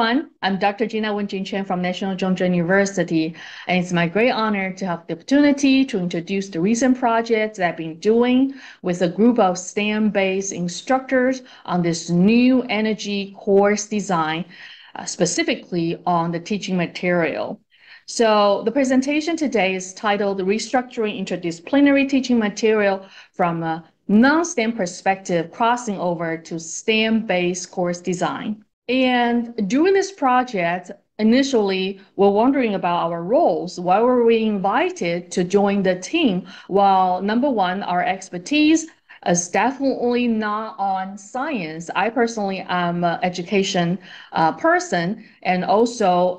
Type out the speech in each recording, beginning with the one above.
everyone. I'm Dr. Gina Wenjing Chen from National Zhongzhen University, and it's my great honor to have the opportunity to introduce the recent projects that I've been doing with a group of STEM-based instructors on this new energy course design, specifically on the teaching material. So the presentation today is titled Restructuring Interdisciplinary Teaching Material from a non-STEM perspective, crossing over to STEM-based course design. And during this project, initially, we're wondering about our roles. Why were we invited to join the team? Well, number one, our expertise is definitely not on science. I personally am an education person, and also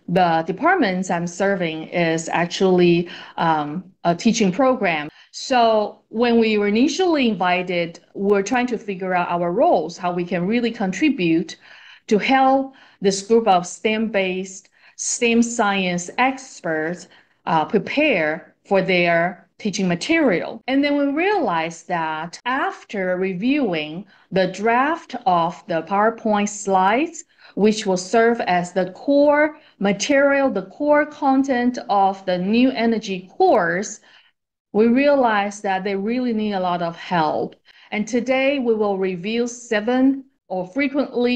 the departments I'm serving is actually a teaching program. So when we were initially invited, we're trying to figure out our roles, how we can really contribute to help this group of STEM-based, STEM science experts prepare for their teaching material. And then we realized that after reviewing the draft of the PowerPoint slides, which will serve as the core material, the core content of the new energy course, we realized that they really need a lot of help. And today we will review 7 or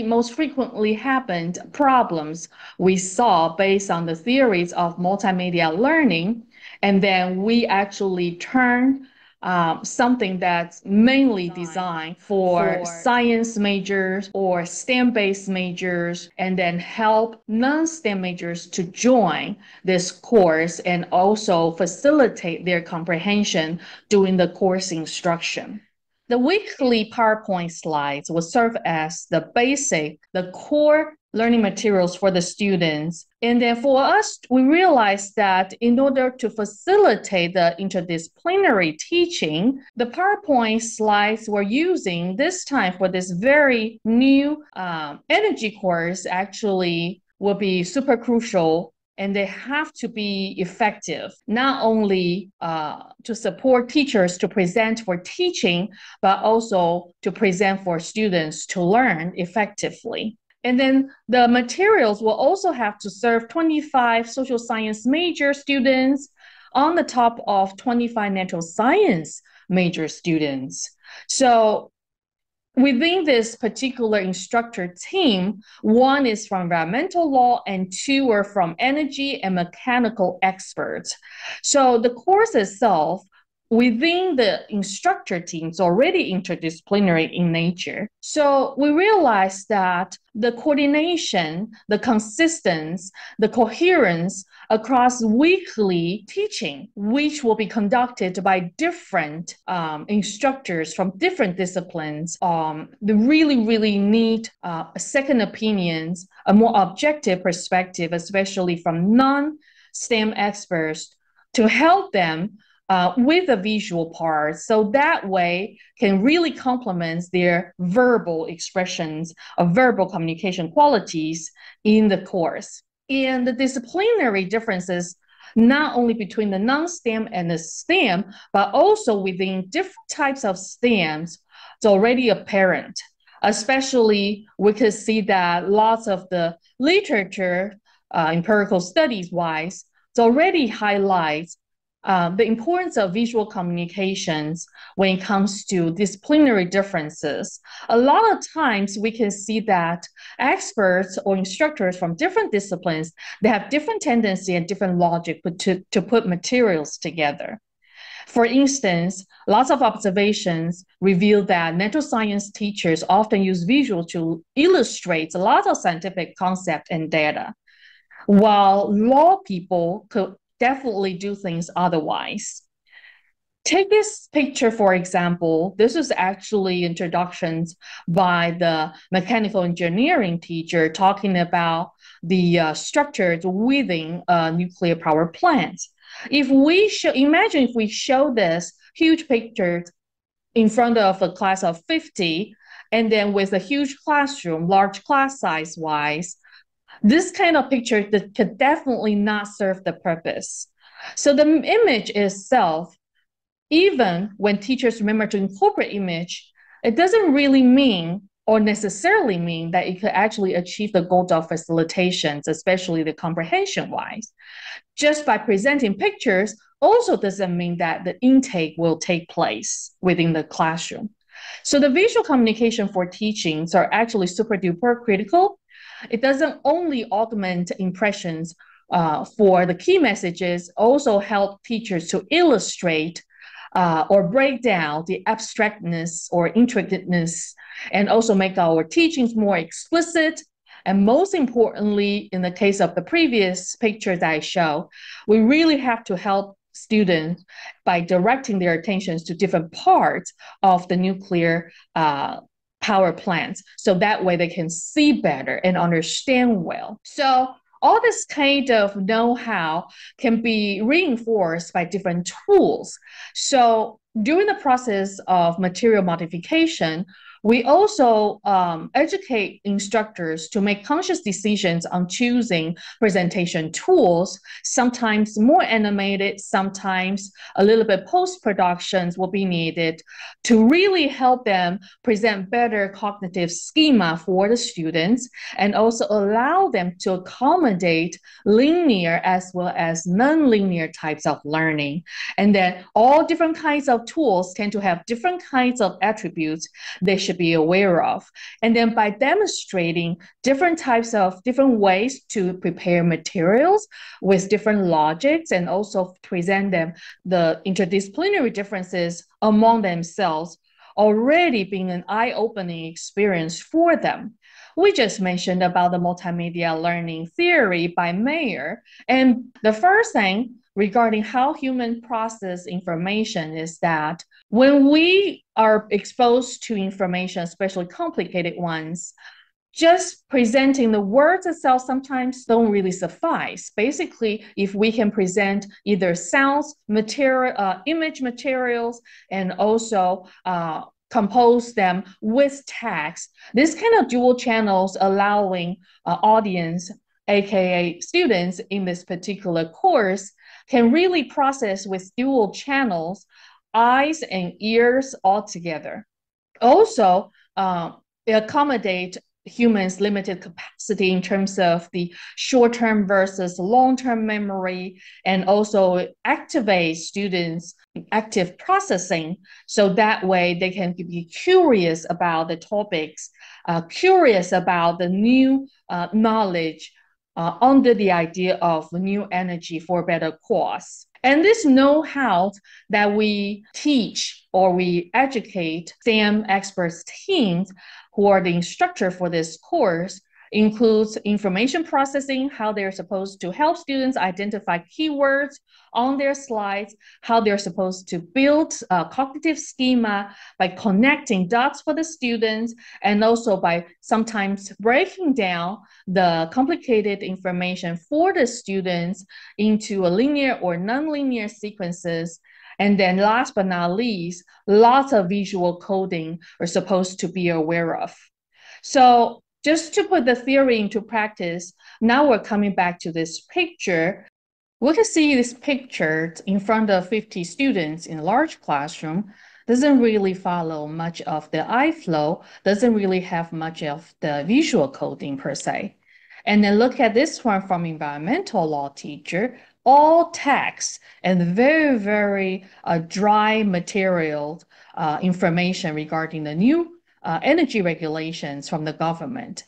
most frequently happened problems we saw based on the theories of multimedia learning. And then we actually turned something that's mainly designed for science majors or STEM-based majors, and then help non-STEM majors to join this course and also facilitate their comprehension during the course instruction. The weekly PowerPoint slides will serve as the core learning materials for the students. And then for us, we realized that in order to facilitate the interdisciplinary teaching, the PowerPoint slides we're using this time for this very new energy course actually will be super crucial. And they have to be effective, not only to support teachers to present for teaching, but also to present for students to learn effectively. And then the materials will also have to serve 25 social science major students on the top of 25 natural science major students. So within this particular instructor team, 1 is from environmental law and 2 are from energy and mechanical experts. So the course itself within the instructor team is already interdisciplinary in nature. So we realized that the coordination, the consistency, the coherence across weekly teaching, which will be conducted by different instructors from different disciplines, they really need second opinions, a more objective perspective, especially from non-STEM experts, to help them with the visual part, so that way can really complement their verbal expressions of verbal communication qualities in the course. And the disciplinary differences, not only between the non-STEM and the STEM, but also within different types of STEMs, it's already apparent. Especially, we could see that lots of the literature, empirical studies-wise, it already highlights the importance of visual communications when it comes to disciplinary differences. A lot of times we can see that experts or instructors from different disciplines, they have different tendency and different logic to put materials together. For instance, lots of observations reveal that natural science teachers often use visual to illustrate a lot of scientific concept and data, while law people could definitely do things otherwise. Take this picture, for example. This is actually introductions by the mechanical engineering teacher talking about the structures within a nuclear power plant. Imagine if we show this huge picture in front of a class of 50, and then with a huge classroom, large class size wise, this kind of picture that could definitely not serve the purpose. So the image itself, even when teachers remember to incorporate image, it doesn't really mean or necessarily mean that it could actually achieve the goal of facilitations, especially the comprehension wise. Just by presenting pictures also doesn't mean that the intake will take place within the classroom. So the visual communication for teachings are actually super duper critical. It doesn't only augment impressions for the key messages, also help teachers to illustrate or break down the abstractness or intricateness, and also make our teachings more explicit. And most importantly, in the case of the previous picture that I show, we really have to help students by directing their attentions to different parts of the nuclear power plants. So that way they can see better and understand well. So all this kind of know-how can be reinforced by different tools. So during the process of material modification, we also educate instructors to make conscious decisions on choosing presentation tools, sometimes more animated, sometimes a little bit post-productions will be needed to really help them present better cognitive schema for the students and also allow them to accommodate linear as well as non-linear types of learning. And then all different kinds of tools tend to have different kinds of attributes they should be aware of. And then by demonstrating different ways to prepare materials with different logics and also present them the interdisciplinary differences among themselves, already being an eye-opening experience for them. We just mentioned about the multimedia learning theory by Mayer. And the first thing regarding how humans process information is that when we are exposed to information, especially complicated ones, just presenting the words itself sometimes don't really suffice. Basically, if we can present either sounds, image materials, and also compose them with text, this kind of dual channels allowing audience, aka students in this particular course, can really process with dual channels, eyes and ears all together. Also, accommodate humans' limited capacity in terms of the short-term versus long-term memory, and also activate students' active processing. So that way they can be curious about the topics, curious about the new knowledge under the idea of new energy for better cause. And this know-how that we teach or we educate STEM experts teams who are the instructor for this course includes information processing, how they're supposed to help students identify keywords on their slides, how they're supposed to build a cognitive schema by connecting dots for the students, and also by sometimes breaking down the complicated information for the students into a linear or nonlinear sequences. And then last but not least, lots of visual coding are supposed to be aware of. So just to put the theory into practice, now we're coming back to this picture. We can see this picture in front of 50 students in a large classroom. Doesn't really follow much of the eye flow, doesn't really have much of the visual coding per se. And then look at this one from environmental law teacher, all text and very, very dry material information regarding the new energy regulations from the government.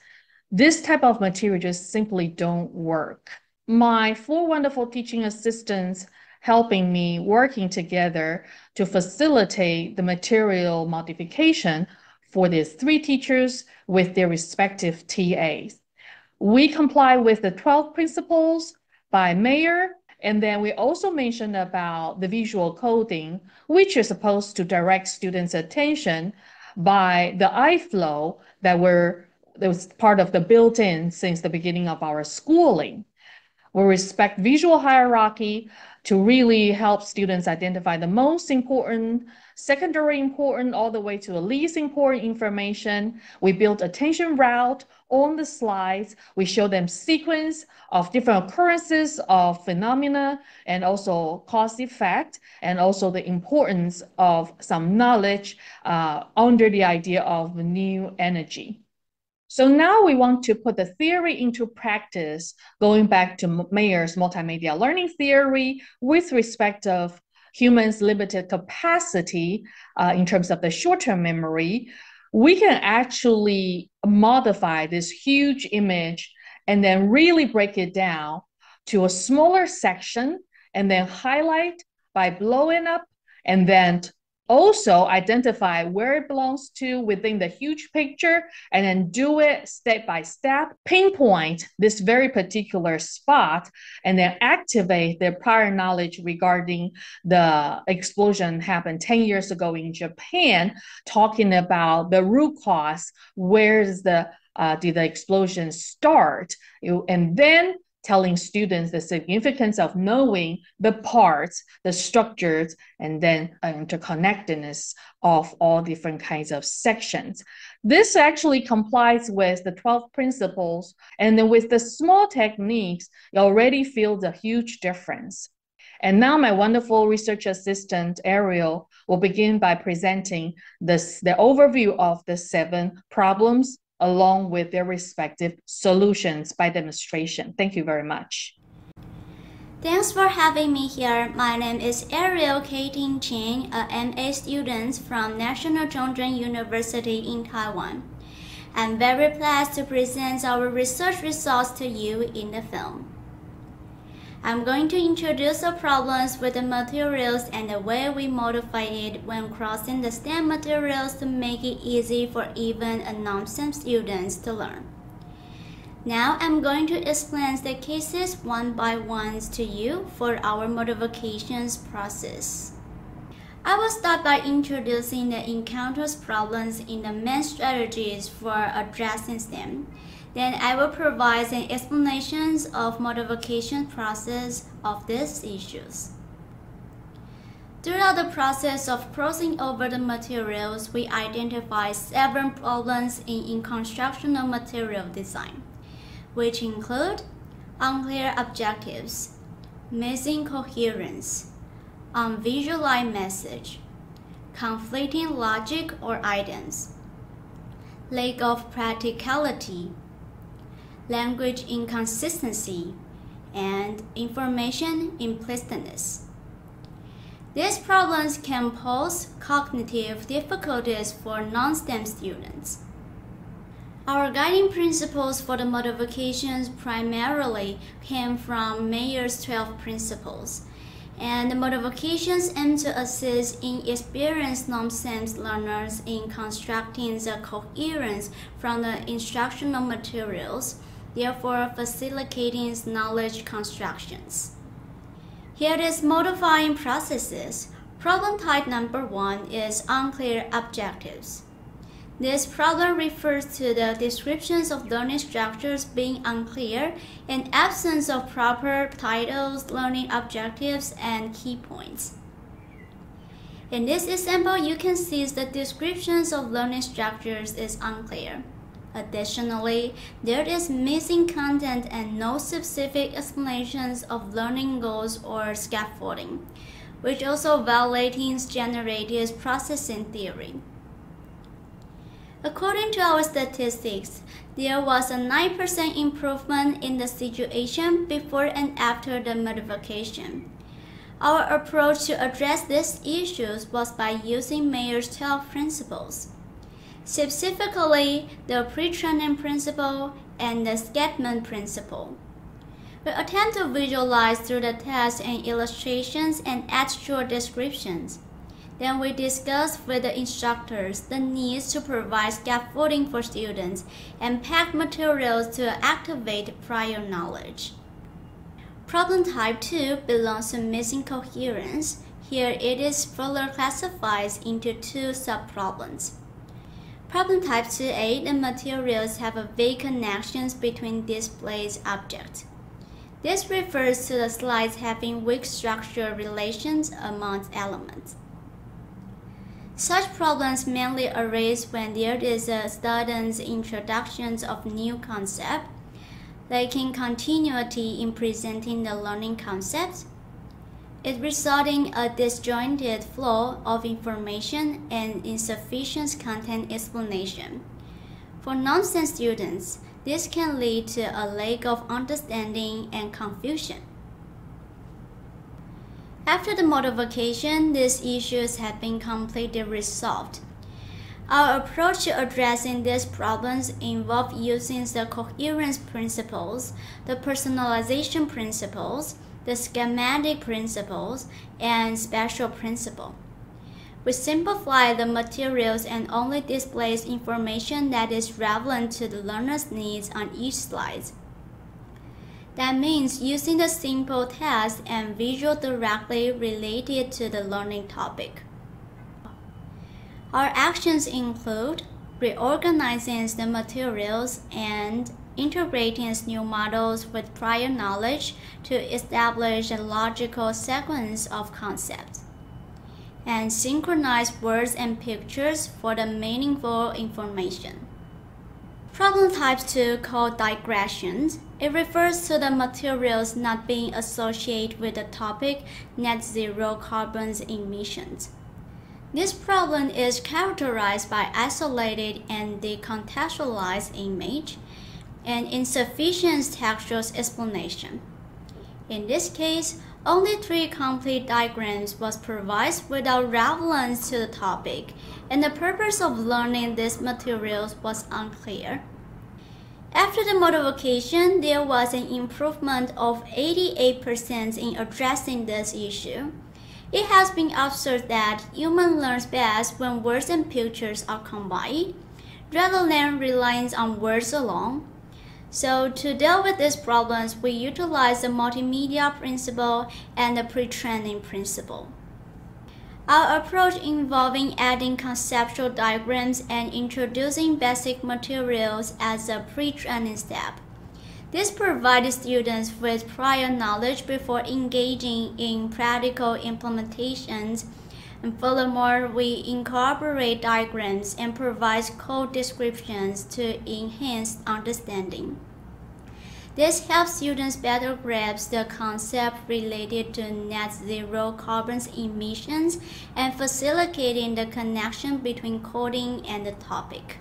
This type of material just simply don't work. My four wonderful teaching assistants helping me working together to facilitate the material modification for these three teachers with their respective TAs. We comply with the 12 principles by Mayer, and then we also mentioned about the visual coding, which is supposed to direct students' attention by the eye flow that was part of the built-in since the beginning of our schooling. We respect visual hierarchy to really help students identify the most important, secondary important, all the way to the least important information. We build attention route on the slides. We show them sequence of different occurrences of phenomena and also cause effect, and also the importance of some knowledge under the idea of new energy. So now we want to put the theory into practice, going back to Mayer's multimedia learning theory with respect of humans' limited capacity in terms of the short-term memory. We can actually modify this huge image and then really break it down to a smaller section and then highlight by blowing up and then also identify where it belongs to within the huge picture and then do it step by step, pinpoint this very particular spot, and then activate their prior knowledge regarding the explosion happened 10 years ago in Japan, talking about the root cause, where's did the explosion start, and then telling students the significance of knowing the parts, the structures, and then interconnectedness of all different kinds of sections. This actually complies with the 12 principles, and then with the small techniques, you already feel the huge difference. And now my wonderful research assistant, Ariel, will begin by presenting the overview of the 7 problems along with their respective solutions by demonstration. Thank you very much. Thanks for having me here. My name is Ariel Kating Cheng, a MA student from National Children's University in Taiwan. I'm very pleased to present our research results to you in the film. I'm going to introduce the problems with the materials and the way we modify it when crossing the STEM materials to make it easy for even a non-STEM students to learn. Now I'm going to explain the cases one by one to you for our modifications process. I will start by introducing the encounters problems in the main strategies for addressing STEM. Then I will provide an explanation of modification process of these issues. Throughout the process of crossing over the materials, we identify 7 problems in instructional material design, which include unclear objectives, missing coherence, unvisualized message, conflicting logic or items, lack of practicality, language inconsistency, and information implicitness. These problems can pose cognitive difficulties for non-STEM students. Our guiding principles for the modifications primarily came from Mayer's 12 principles, and the modifications aim to assist inexperienced non-STEM learners in constructing the coherence from the instructional materials, therefore facilitating knowledge constructions. Here is modifying processes. Problem type number 1 is unclear objectives. This problem refers to the descriptions of learning structures being unclear and absence of proper titles, learning objectives, and key points. In this example, you can see the descriptions of learning structures is unclear. Additionally, there is missing content and no specific explanations of learning goals or scaffolding, which also violates generative processing theory. According to our statistics, there was a 9% improvement in the situation before and after the modification. Our approach to address these issues was by using Mayer's 12 principles, specifically the pre-training principle and the Scatman principle. We attempt to visualize through the text and illustrations and add short descriptions. Then we discuss with the instructors the needs to provide scaffolding for students and pack materials to activate prior knowledge. Problem type 2 belongs to missing coherence. Here it is further classified into 2 subproblems. Problem type 2a, the materials have a vague connections between displayed objects. This refers to the slides having weak structural relations among elements. Such problems mainly arise when there is a sudden introduction of new concepts, lacking continuity in presenting the learning concepts. It resulting a disjointed flow of information and insufficient content explanation. For non-STEM students, this can lead to a lack of understanding and confusion. After the modification, these issues have been completely resolved. Our approach to addressing these problems involves using the coherence principles, the personalization principles, the schematic principles, and spatial principle. We simplify the materials and only displays information that is relevant to the learner's needs on each slide. That means using the simple text and visual directly related to the learning topic. Our actions include reorganizing the materials and integrating new models with prior knowledge to establish a logical sequence of concepts, and synchronize words and pictures for the meaningful information. Problem type 2 called digressions. It refers to the materials not being associated with the topic net zero carbon emissions. This problem is characterized by isolated and decontextualized image and insufficient textual explanation. In this case, only 3 complete diagrams was provided without relevance to the topic, and the purpose of learning these materials was unclear. After the modification, there was an improvement of 88% in addressing this issue. It has been observed that human learns best when words and pictures are combined, rather than relying on words alone. So to deal with these problems, we utilize the multimedia principle and the pre-training principle. Our approach involving adding conceptual diagrams and introducing basic materials as a pre-training step. This provides students with prior knowledge before engaging in practical implementations. And furthermore, we incorporate diagrams and provide code descriptions to enhance understanding. This helps students better grasp the concept related to net zero carbon emissions and facilitating the connection between coding and the topic.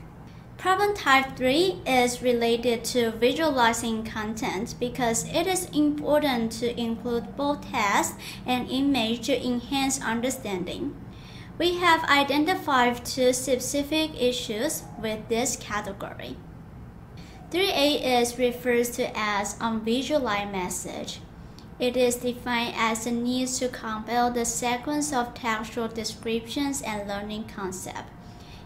Problem type 3 is related to visualizing content because it is important to include both text and image to enhance understanding. We have identified 2 specific issues with this category. 3A is referred to as unvisualized message. It is defined as the need to compile the sequence of textual descriptions and learning concepts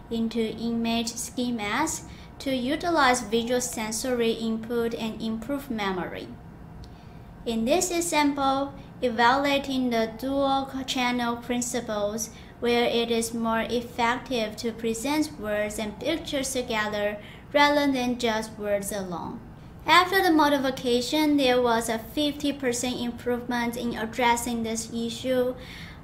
into image schemas to utilize visual sensory input and improve memory. In this example, evaluating the dual channel principles, where it is more effective to present words and pictures together rather than just words alone. After the modification, there was a 50% improvement in addressing this issue.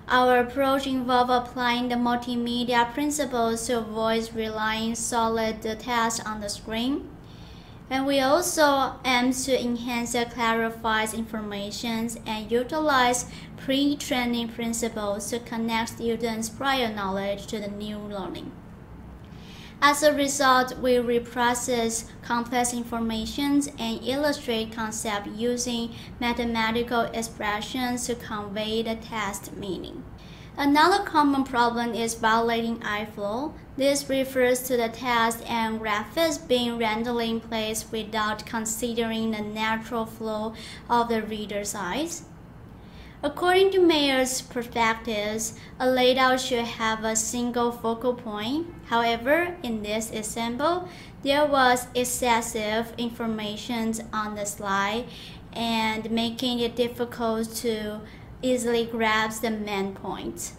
Our approach involved applying the multimedia principles to avoid relying solely the text on the screen. And we also aim to enhance and clarify information and utilize pre-training principles to connect students' prior knowledge to the new learning. As a result, we reprocess complex information and illustrate concepts using mathematical expressions to convey the text meaning. Another common problem is violating eye-flow. This refers to the text and graphics being randomly in place without considering the natural flow of the reader's eyes. According to Mayer's perspectives, a layout should have a single focal point. However, in this example, there was excessive information on the slide and making it difficult to easily grasp the main point.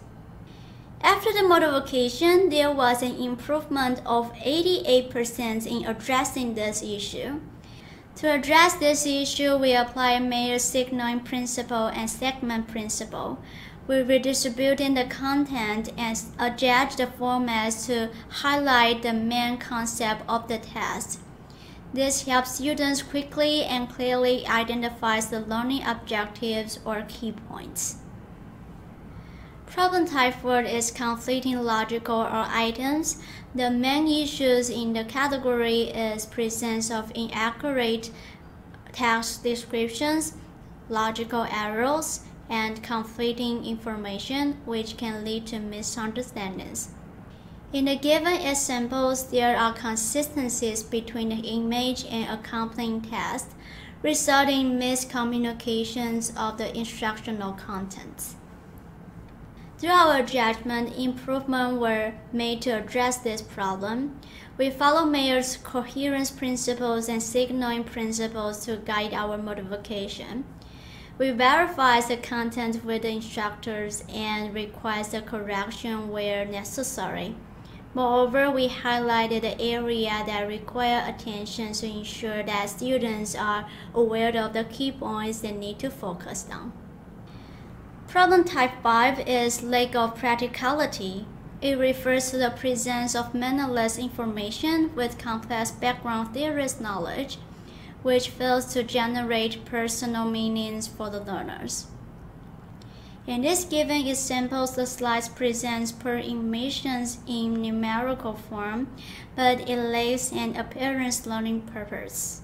After the modification, there was an improvement of 88% in addressing this issue. To address this issue, we apply Mayer's signaling principle and segment principle. We redistributing the content and adjust the formats to highlight the main concept of the test. This helps students quickly and clearly identify the learning objectives or key points. Problem type 4 is conflicting logical or items. The main issues in the category is presence of inaccurate text descriptions, logical errors, and conflicting information, which can lead to misunderstandings. In the given examples, there are consistencies between the image and accompanying text, resulting in miscommunications of the instructional contents. Through our judgment, improvements were made to address this problem. We follow Mayer's coherence principles and signaling principles to guide our modification. We verify the content with the instructors and request a correction where necessary. Moreover, we highlighted the area that require attention to ensure that students are aware of the key points they need to focus on. Problem type 5 is lack of practicality. It refers to the presence of meaningless information with complex background theorist knowledge, which fails to generate personal meanings for the learners. In this given example, the slides presents per emissions in numerical form, but it lacks an appearance learning purpose.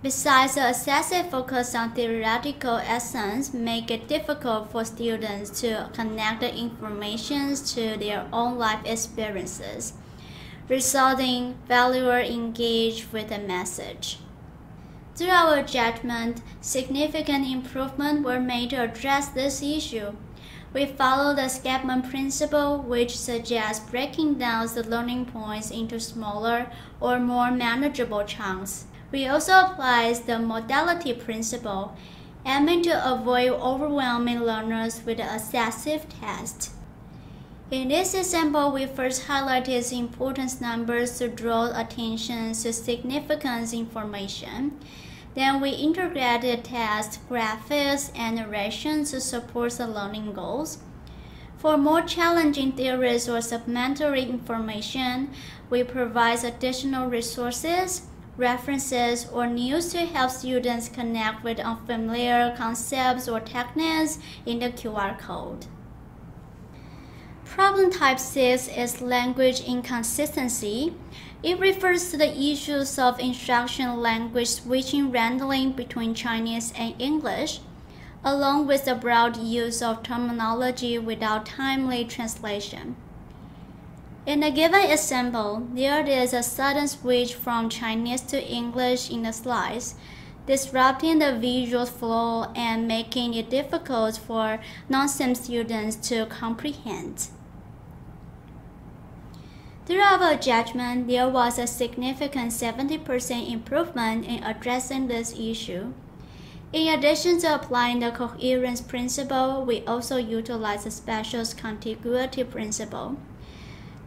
Besides, the excessive focus on theoretical essence make it difficult for students to connect the information to their own life experiences, resulting failure engage with the message. Through our judgment, significant improvements were made to address this issue. We follow the escapement principle, which suggests breaking down the learning points into smaller or more manageable chunks. We also apply the modality principle, aiming to avoid overwhelming learners with an excessive test. In this example, we first highlighted the importance numbers to draw attention to significant information. Then we integrated text, graphics, and narration to support the learning goals. For more challenging theories or supplementary information, we provide additional resources, references, or news to help students connect with unfamiliar concepts or techniques in the QR code. Problem type 6 is language inconsistency. It refers to the issues of instructional language switching randomly between Chinese and English, along with the broad use of terminology without timely translation. In a given example, there is a sudden switch from Chinese to English in the slides, disrupting the visual flow and making it difficult for non-STEM students to comprehend. Through our judgment, there was a significant 70% improvement in addressing this issue. In addition to applying the coherence principle, we also utilize the special contiguity principle.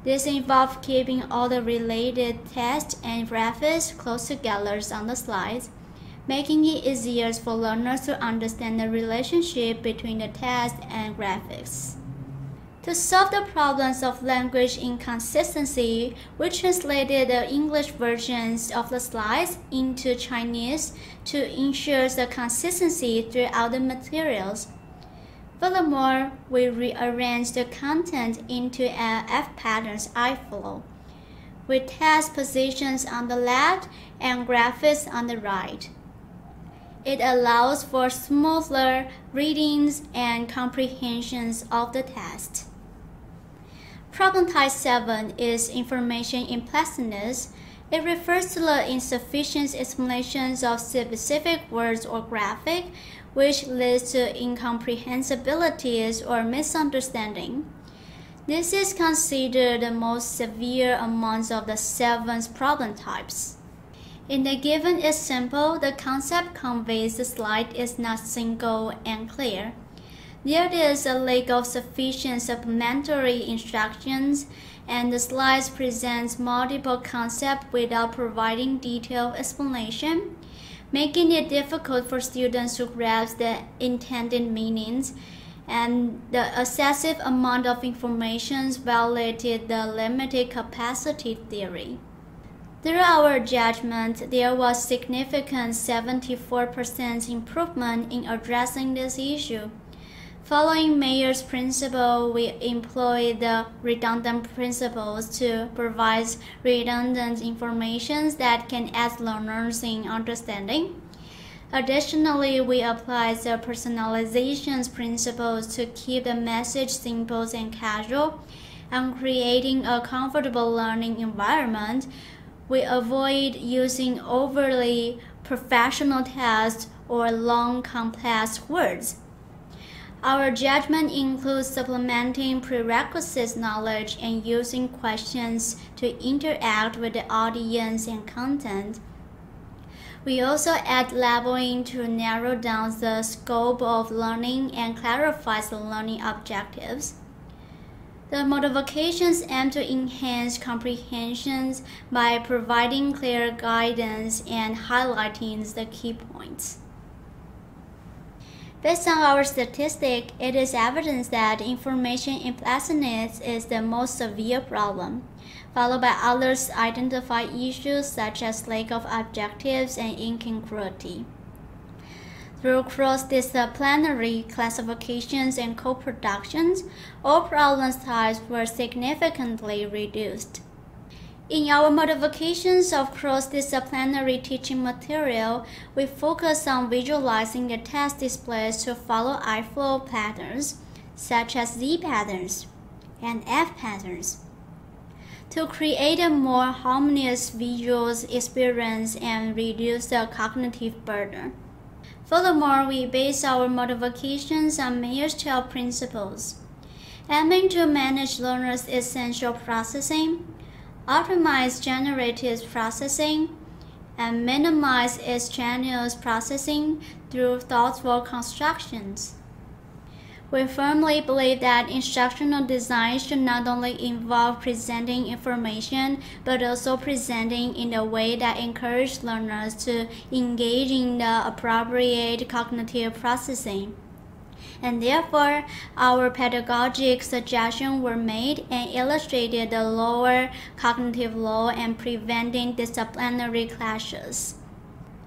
This involves keeping all the related text and graphics close together on the slides, making it easier for learners to understand the relationship between the text and graphics. To solve the problems of language inconsistency, we translated the English versions of the slides into Chinese to ensure the consistency throughout the materials. Furthermore, we rearranged the content into an F-patterns I-flow, with text positions on the left and graphics on the right. It allows for smoother readings and comprehensions of the text. Problem type 7 is information implicitness. It refers to the insufficient explanations of specific words or graphic, which leads to incomprehensibilities or misunderstanding. This is considered the most severe amongst of the 7 problem types. In the given example, the concept conveys the slide is not single and clear. There is a lack of sufficient supplementary instructions, and the slides presents multiple concepts without providing detailed explanation. making it difficult for students to grasp the intended meanings, and the excessive amount of information violated the limited capacity theory. Through our judgment, there was significant 74% improvement in addressing this issue. Following Mayer's principle, we employed the redundant principles to provide redundant information that can aid learners in understanding. Additionally, we applied the personalization principles to keep the message simple and casual, and creating a comfortable learning environment. We avoid using overly professional tests or long, complex words. Our judgment includes supplementing prerequisite knowledge and using questions to interact with the audience and content. We also add labeling to narrow down the scope of learning and clarify the learning objectives. The modifications aim to enhance comprehension by providing clear guidance and highlighting the key points. Based on our statistics, it is evident that information implicitness is the most severe problem, followed by others identified issues such as lack of objectives and incongruity. Through cross-disciplinary classifications and co-productions, all problem types were significantly reduced. In our modifications of cross-disciplinary teaching material, we focus on visualizing the test displays to follow I-flow patterns, such as Z patterns and F patterns, to create a more harmonious visual experience and reduce the cognitive burden. Furthermore, we base our modifications on Mayer's 12 principles, aiming to manage learners' essential processing, optimize generative processing, and minimize extraneous processing through thoughtful constructions. We firmly believe that instructional design should not only involve presenting information, but also presenting in a way that encourages learners to engage in the appropriate cognitive processing. And therefore, our pedagogic suggestions were made and illustrated the lower cognitive load and preventing disciplinary clashes.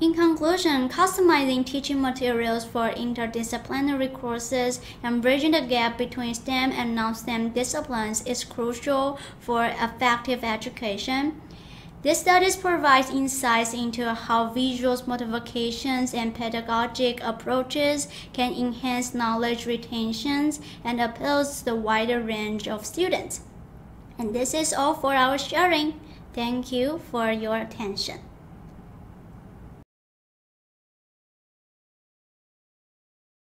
In conclusion, customizing teaching materials for interdisciplinary courses and bridging the gap between STEM and non-STEM disciplines is crucial for effective education. This studies provide insights into how visual modifications and pedagogic approaches can enhance knowledge retention and appeal to the wider range of students. And this is all for our sharing. Thank you for your attention.